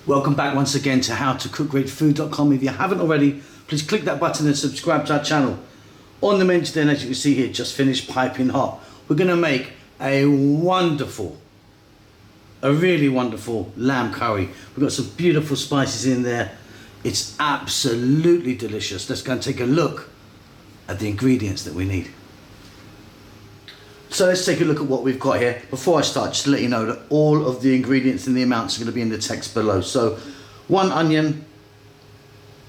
Welcome back once again to howtocookgreatfood.com. If you haven't already, please click that button and subscribe to our channel. On the menu then, as you can see here, just finished piping hot. We're going to make a really wonderful lamb curry. We've got some beautiful spices in there. It's absolutely delicious. Let's go and take a look at the ingredients that we need. So let's take a look at what we've got here. Before I start, just to let you know that all of the ingredients and the amounts are going to be in the text below. So 1 onion,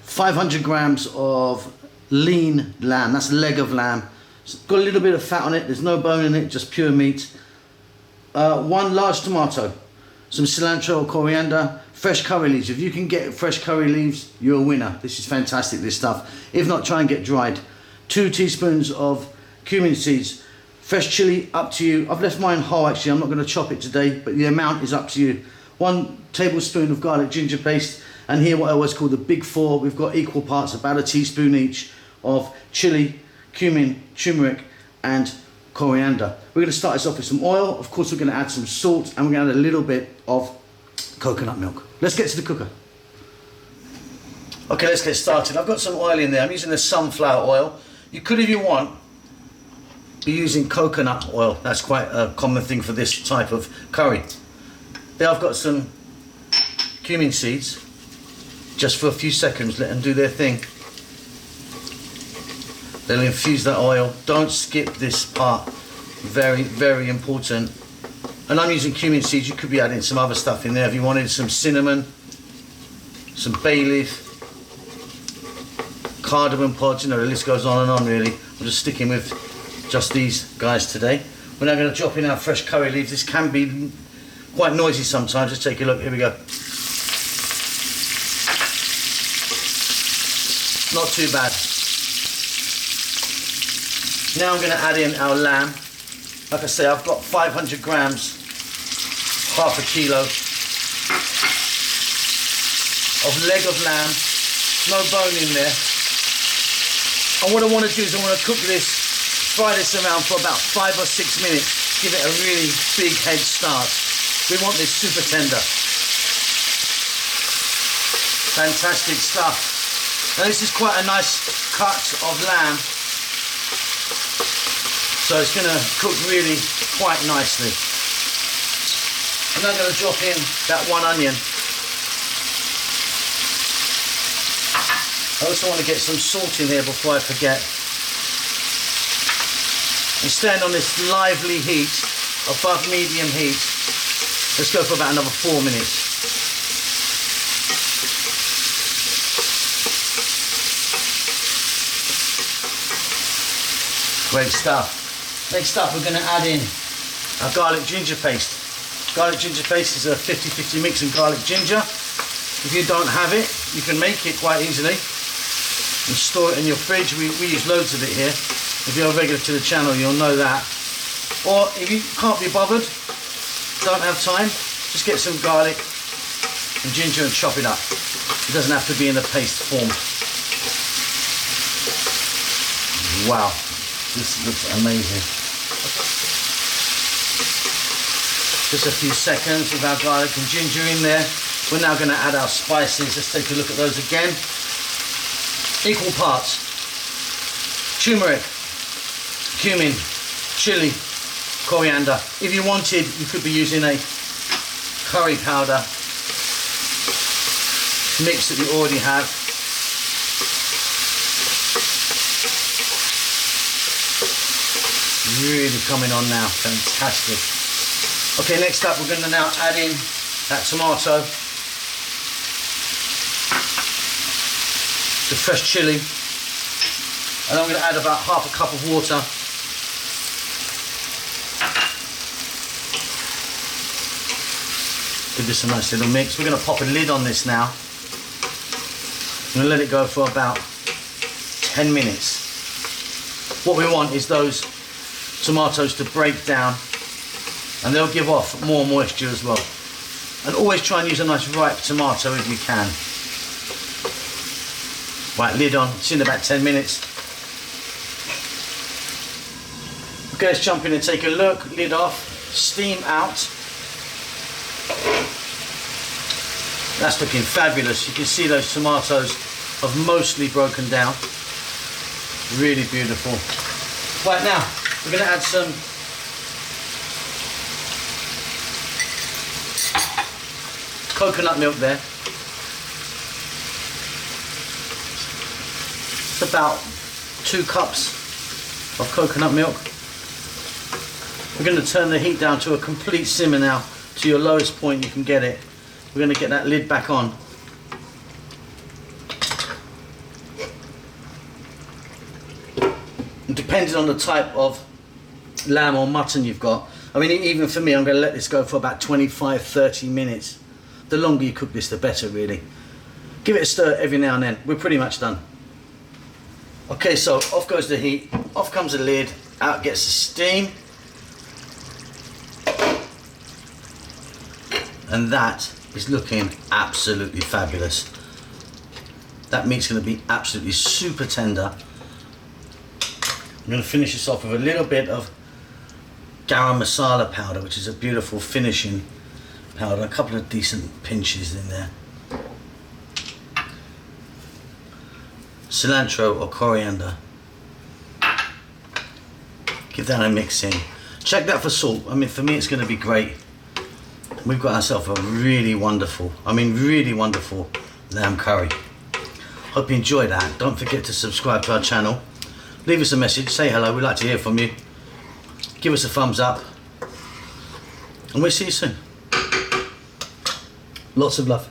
500 grams of lean lamb, that's leg of lamb. It's got a little bit of fat on it, there's no bone in it, just pure meat. 1 large tomato, some cilantro or coriander, fresh curry leaves. If you can get fresh curry leaves, you're a winner. This is fantastic, this stuff. If not, try and get dried. 2 teaspoons of cumin seeds. Fresh chili, up to you. I've left mine whole actually, I'm not going to chop it today, but the amount is up to you. 1 tablespoon of garlic ginger paste, and here what I always call the big 4. We've got equal parts, about a teaspoon each, of chili, cumin, turmeric, and coriander. We're going to start this off with some oil. Of course, we're going to add some salt, and we're going to add a little bit of coconut milk. Let's get to the cooker. Okay, let's get started. I've got some oil in there. I'm using the sunflower oil. You could, if you want, be using coconut oil. That's quite a common thing for this type of curry. There I've got some cumin seeds. Just for a few seconds, let them do their thing. They'll infuse that oil. Don't skip this part. Very, very important. And I'm using cumin seeds. You could be adding some other stuff in there if you wanted. Some cinnamon, some bay leaf, cardamom pods. You know, the list goes on and on really. I'm just sticking with just these guys today. We're now going to drop in our fresh curry leaves. This can be quite noisy sometimes. Just take a look. Here we go. Not too bad. Now I'm going to add in our lamb. Like I say, I've got 500 grams, half a kilo of leg of lamb, no bone in there. And what I want to do is I want to cook this, fry this around for about 5 or 6 minutes, give it a really big head start. We want this super tender. Fantastic stuff. Now this is quite a nice cut of lamb. So it's going to cook really quite nicely. I'm now going to drop in that 1 onion. I also want to get some salt in here before I forget. And stand on this lively heat, above medium heat. Let's go for about another 4 minutes. Great stuff. Next up, we're going to add in our garlic ginger paste. Garlic ginger paste is a 50-50 mix of garlic ginger. If you don't have it, you can make it quite easily and store it in your fridge. We use loads of it here. If you're a regular to the channel, you'll know that. Or if you can't be bothered, don't have time, just get some garlic and ginger and chop it up. It doesn't have to be in a paste form. Wow. This looks amazing. Just a few seconds with our garlic and ginger in there. We're now going to add our spices. Let's take a look at those again. Equal parts. Turmeric, cumin, chili, coriander. If you wanted, you could be using a curry powder mix that you already have. Really coming on now, fantastic. Okay, next up we're going to now add in that tomato, the fresh chili, and I'm going to add about half a cup of water. Give this a nice little mix. We're going to pop a lid on this now. I'm going to let it go for about 10 minutes. What we want is those tomatoes to break down, and they'll give off more moisture as well. And always try and use a nice ripe tomato if you can. Right, lid on. It's in about 10 minutes. Okay, let's jump in and take a look. Lid off, steam out. That's looking fabulous. You can see those tomatoes have mostly broken down. Really beautiful. Right, now we're going to add some coconut milk there. It's about 2 cups of coconut milk. We're going to turn the heat down to a complete simmer now, to your lowest point you can get it. We're going to get that lid back on. And depending on the type of lamb or mutton you've got, I mean, even for me, I'm going to let this go for about 25-30 minutes. The longer you cook this, the better, really. Give it a stir every now and then. We're pretty much done. Okay, so off goes the heat, off comes the lid, out gets the steam. And that is looking absolutely fabulous. That meat's going to be absolutely super tender. I'm going to finish this off with a little bit of garam masala powder, which is a beautiful finishing powder, a couple of decent pinches in there. Cilantro or coriander. Give that a mix in. Check that for salt. I mean, for me it's going to be great. We've got ourselves a really wonderful, really wonderful lamb curry. Hope you enjoyed that. Don't forget to subscribe to our channel. Leave us a message, say hello, we'd like to hear from you. Give us a thumbs up. And we'll see you soon. Lots of love.